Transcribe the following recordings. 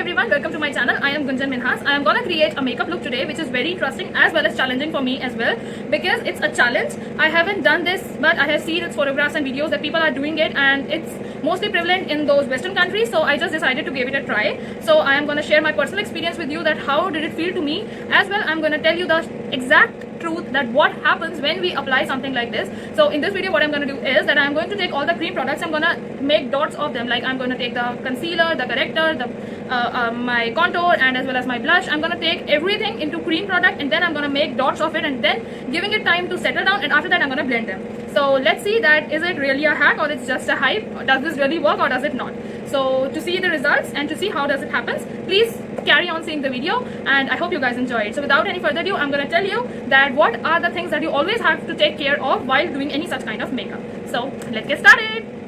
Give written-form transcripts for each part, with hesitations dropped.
everyone, welcome to my channel. I am Gunjan Minhas. I am gonna create a makeup look today which is very interesting as well as challenging for me as well, because it's a challenge. I haven't done this, but I have seen its photographs and videos that people are doing it, and it's mostly prevalent in those western countries, so I just decided to give it a try. So I am gonna share my personal experience with you, that how did it feel to me. As well, I'm gonna tell you the exact truth that what happens when we apply something like this. So in this video what I'm going to do is that I'm going to take all the cream products, I'm going to make dots of them. Like I'm going to take the concealer, the corrector, the my contour, and as well as my blush. I'm going to take everything into cream product, and then I'm going to make dots of it, and then giving it time to settle down, and after that I'm going to blend them. So let's see that is it really a hack or it's just a hype. Does this really work or does it not? So to see the results and to see how does it happens, please carry on seeing the video, and I hope you guys enjoy it. So without any further ado, I'm going to tell you that what are the things that you always have to take care of while doing any such kind of makeup. So let's get started.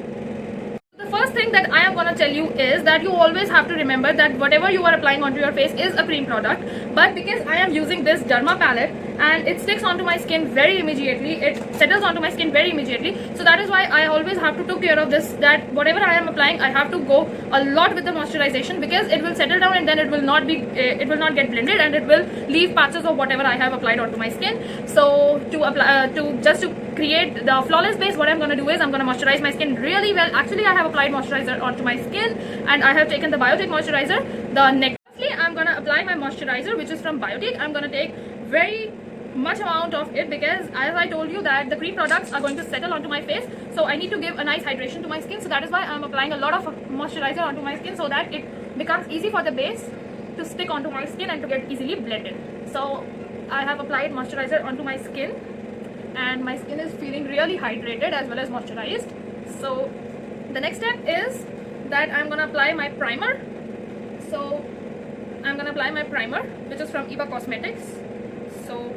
The first thing that I am going to tell you is that you always have to remember that whatever you are applying onto your face is a cream product, but because I am using this Derma palette and it sticks onto my skin very immediately, it settles onto my skin very immediately, so that is why I always have to take care of this, that whatever I am applying I have to go a lot with the moisturization, because it will settle down and then it will not get blended, and it will leave patches of whatever I have applied onto my skin. So to apply to create the flawless base, what I'm going to do is I'm going to moisturize my skin really well. Actually, I have applied moisturizer onto my skin, and I have taken the Biotique moisturizer. The next, I'm going to apply my moisturizer, which is from Biotique. I'm going to take very much amount of it, because as I told you that the cream products are going to settle onto my face, so I need to give a nice hydration to my skin. So that is why I'm applying a lot of moisturizer onto my skin, so that it becomes easy for the base to stick onto my skin and to get easily blended. So I have applied moisturizer onto my skin, and my skin is feeling really hydrated as well as moisturized. So the next step is that I'm gonna apply my primer. So I'm gonna apply my primer, which is from Eva Cosmetics. So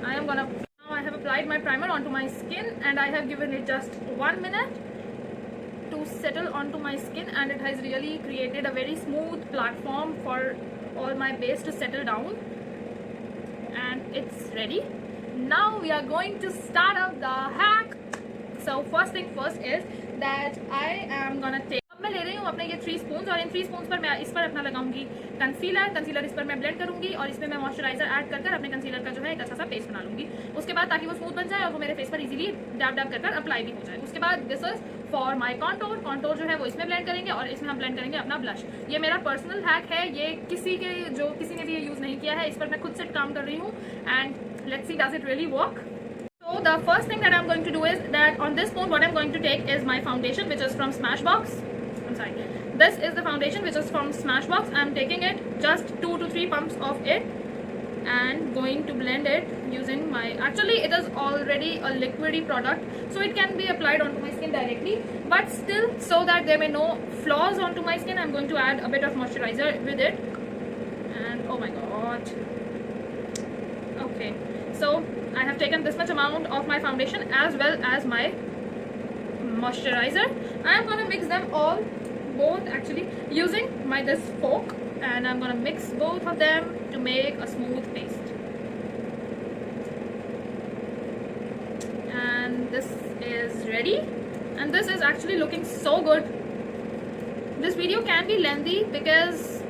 now I have applied my primer onto my skin, and I have given it just 1 minute to settle onto my skin, and it has really created a very smooth platform for all my base to settle down, and it's ready. Now we are going to start up the hack. So first thing first is that I am gonna take, मैं ले रही हूँ अपने ये 3 spoon, और इन 3 spoon पर मैं इस पर अपना लगाऊंगी कंसीलर इस पर मैं ब्लेंड करूंगी, और इसमें मैं मॉइस्चराइजर ऐड कर अपने कंसीलर का जो है एक अच्छा सा पेस्ट बना लूंगी उसके बाद, ताकि वो स्मूथ बन जाए और वो मेरे फेस पर इजीली डैब कर अप्लाई भी हो जाए। उसके बाद this is for my contour जो है वो इसमें ब्लेंड करेंगे, और इसमें हम ब्लेंड करेंगे अपना ब्लश। ये मेरा पर्सनल हैक है, ये किसी ने भी ये यूज नहीं किया है, इस पर मैं खुद से काम कर रही हूँ, and let's see does it really work. So the first thing that I'm going to do is that on this spoon what I'm going to take is my foundation, which is from Smashbox. I'm sorry, this is the foundation which is from Smashbox. I'm taking it just 2 to 3 pumps of it and going to blend it using my, actually it is already a liquidy product, so it can be applied onto my skin directly, but still, so that there may no flaws onto my skin, I'm going to add a bit of moisturizer with it. And oh my god, okay, so I have taken this much amount of my foundation as well as my moisturizer. I am gonna mix them all, both actually, using this fork, and I'm gonna mix both of them to make a smooth paste. And this is ready, and this is actually looking so good. This video can be lengthy because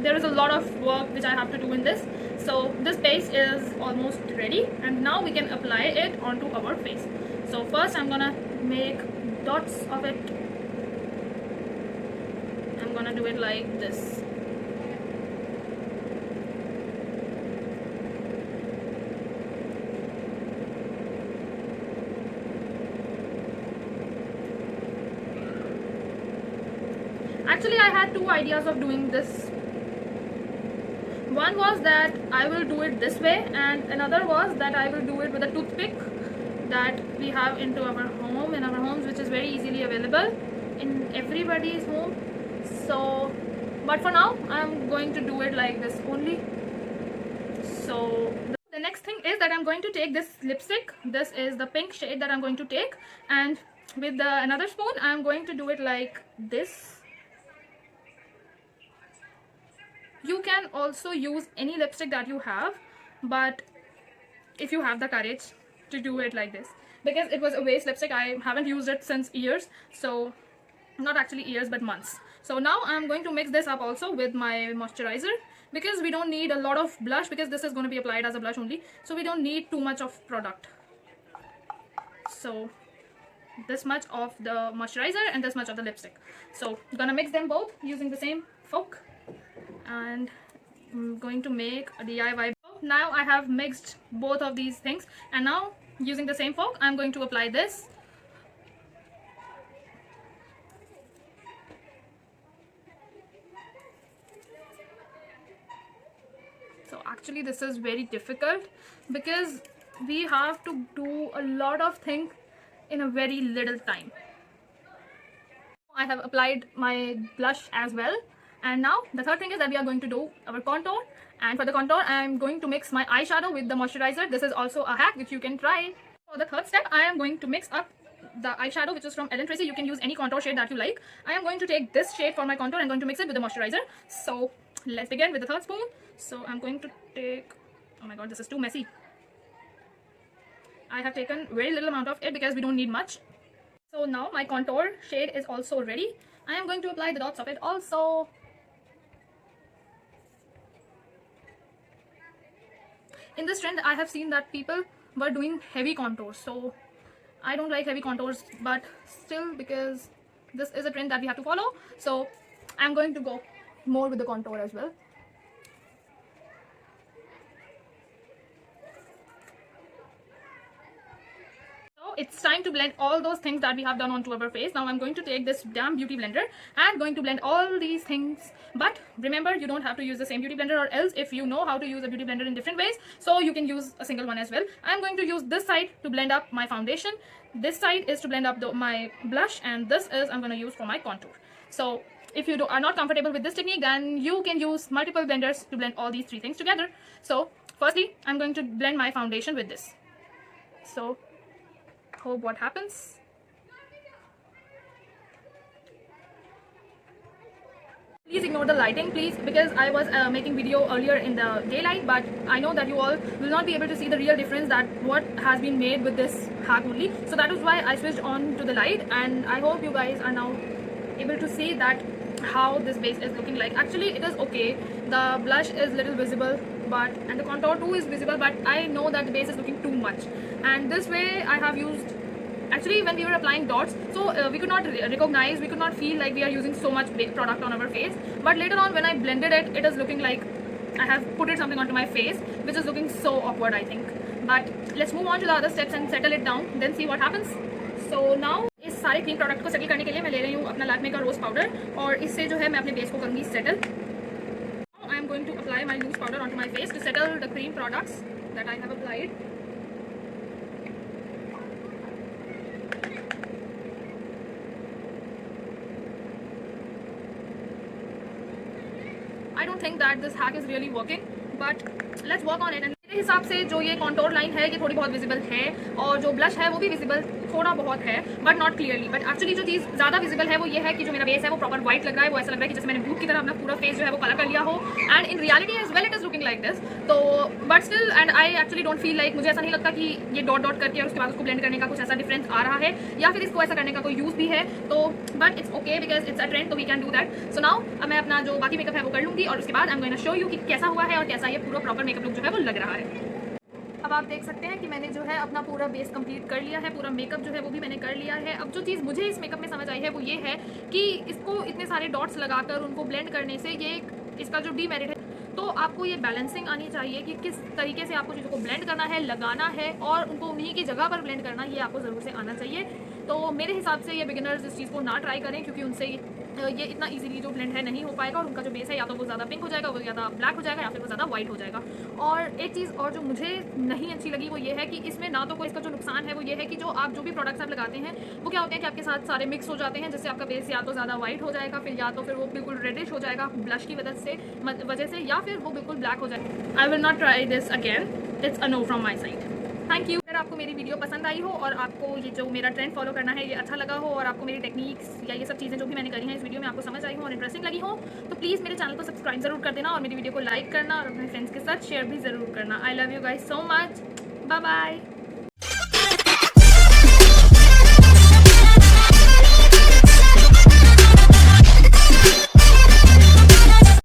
there is a lot of work which I have to do in this. So this base is almost ready, and now we can apply it onto our face. So first I'm gonna make dots of it. I'm gonna do it like this. Actually, I had 2 ideas of doing this. One was that I will do it this way, and another was that I will do it with a toothpick that we have in our homes, which is very easily available in everybody's home. So, but for now I'm going to do it like this only. So the next thing is that I'm going to take this lipstick. This is the pink shade that I'm going to take, and with another spoon I'm going to do it like this. You can also use any lipstick that you have, but if you have the courage to do it like this, because it was a waste lipstick, I haven't used it since years, so not actually years but months. So now I'm going to mix this up also with my moisturizer, because we don't need a lot of blush, because this is going to be applied as a blush only, so we don't need too much of product. So this much of the moisturizer and this much of the lipstick. So I'm gonna mix them both using the same fork, and I'm going to make a DIY. Now I have mixed both of these things, and now using the same fork I'm going to apply this. So actually this is very difficult, because we have to do a lot of things in a very little time. I have applied my blush as well, and now the third thing is that we are going to do our contour. And for the contour I am going to mix my eyeshadow with the moisturizer. This is also a hack which you can try. For the third step I am going to mix up the eyeshadow which is from Ellen Tracy. You can use any contour shade that you like. I am going to take this shade for my contour and going to mix it with the moisturizer. So let's begin with the third spoon. So I'm going to take, oh my god, this is too messy. I have taken very little amount of it because we don't need much. So now my contour shade is also ready. I am going to apply the dots of it also. In this trend I have seen that people were doing heavy contours, so I don't like heavy contours, but still, because this is a trend that we have to follow, so I'm going to go more with the contour as well. It's time to blend all those things that we have done onto our face. Now I'm going to take this damn beauty blender and going to blend all these things. But remember, you don't have to use the same beauty blender, or else if you know how to use a beauty blender in different ways, so you can use a single one as well. I'm going to use this side to blend up my foundation, this side is to blend up my blush, and this is I'm going to use for my contour. So if you are not comfortable with this technique, then you can use multiple blenders to blend all these three things together. So firstly I'm going to blend my foundation with this. So hope what happens. Please ignore the lighting, please, because I was making video earlier in the daylight, but I know that you all will not be able to see the real difference that what has been made with this hack only. So that is why I switched on to the light, and I hope you guys are now able to see that how this base is looking like. Actually it is okay, the blush is little visible, but and the contour too is visible, but I know that the base is looking too much. And this way I have used, actually when we were applying dots, so we could not recognize, we could not feel like we are using so much product on our face, but later on when I blended it, it is looking like I have put it something onto my face, which is looking so awkward I think. But let's move on to the other steps and settle it down, then see what happens. So now इस सारे cream product को settle करने के लिए मैं ले रही हूँ अपना लैक्मे का रोज पाउडर, और इससे जो है मैं अपने बेस को करूँगी settle. I am going to apply my loose powder onto my face to settle the cream products that I have applied. I don't think that this hack is really working, but let's work on it. And मेरे हिसाब से जो ये contour line है ये थोड़ी बहुत visible है, और जो ब्लश है वो भी विजिबल थोड़ा बहुत है, but not clearly. But actually जो चीज़ ज़्यादा विजिबल है वो ये है कि जो मेरा बेस है वो प्रॉपर व्हाइट लग रहा है. वो ऐसा लग रहा है कि जैसे मैंने ब्लू की तरह अपना पूरा फेस जो है वो कलर कर लिया हो, and in reality as well it is looking like this. तो but still, and I actually don't feel like, मुझे ऐसा नहीं लगता कि ये डॉट डॉट करके और उसके बाद उसको ब्लेंड करने का कुछ ऐसा डिफरेंस आ रहा है, या फिर इसको ऐसा करने का कोई यूज़ भी है. तो but it's okay because it's a trend, तो we can do that. So now मैं अपना जो बाकी मेकअप है वो कर लूँगी, और उसके बाद I am going to show you कि कैसा हुआ है और कैसा ये पूरा प्रॉपर मेकअप लुक जो है वो लग रहा है. अब आप देख सकते हैं कि मैंने जो है अपना पूरा बेस कंप्लीट कर लिया है, पूरा मेकअप जो है वो भी मैंने कर लिया है. अब जो चीज़ मुझे इस मेकअप में समझ आई है वो ये है कि इसको इतने सारे डॉट्स लगाकर उनको ब्लेंड करने से ये इसका जो डीमेरिट है, तो आपको ये बैलेंसिंग आनी चाहिए कि किस तरीके से आपको चीज़ों को ब्लेंड करना है, लगाना है, और उनको उन्हीं की जगह पर ब्लेंड करना, ये आपको ज़रूर से आना चाहिए. तो मेरे हिसाब से ये बिगिनर्स इस चीज़ को ना ट्राई करें, क्योंकि उनसे ये इतना इजीली जो ब्लेंड है नहीं हो पाएगा, और उनका जो बेस है या तो वो ज़्यादा पिंक हो जाएगा, वो ज़्यादा ब्लैक हो जाएगा, या फिर वो ज़्यादा वाइट हो जाएगा. और एक चीज़ और जो मुझे नहीं अच्छी लगी वो ये है कि इसमें ना तो कोई, इसका जो नुकसान है वो ये है कि जो आप जो भी प्रोडक्ट्स आप लगाते हैं वो क्या होते हैं कि आपके साथ सारे मिक्स हो जाते हैं, जिससे आपका बेस या तो ज़्यादा वाइट हो जाएगा, फिर या तो फिर वो बिल्कुल रेडिश हो जाएगा ब्लश की वजह से, या फिर वो बिल्कुल ब्लैक हो जाएगा. I will not try this again, it's a know from my side. Thank you. अगर आपको मेरी वीडियो पसंद आई हो और आपको ये जो मेरा ट्रेंड फॉलो करना है ये अच्छा लगा हो, और आपको मेरी टेक्निक्स या ये सब चीज़ें जो भी मैंने करी हैं इस वीडियो में आपको समझ आई हो और इंटरेस्टिंग लगी हो, तो प्लीज़ मेरे चैनल को सब्सक्राइब ज़रूर कर देना, और मेरी वीडियो को लाइक करना और अपने फ्रेंड्स के साथ शेयर भी ज़रूर करना. I love you guys so much. Bye bye.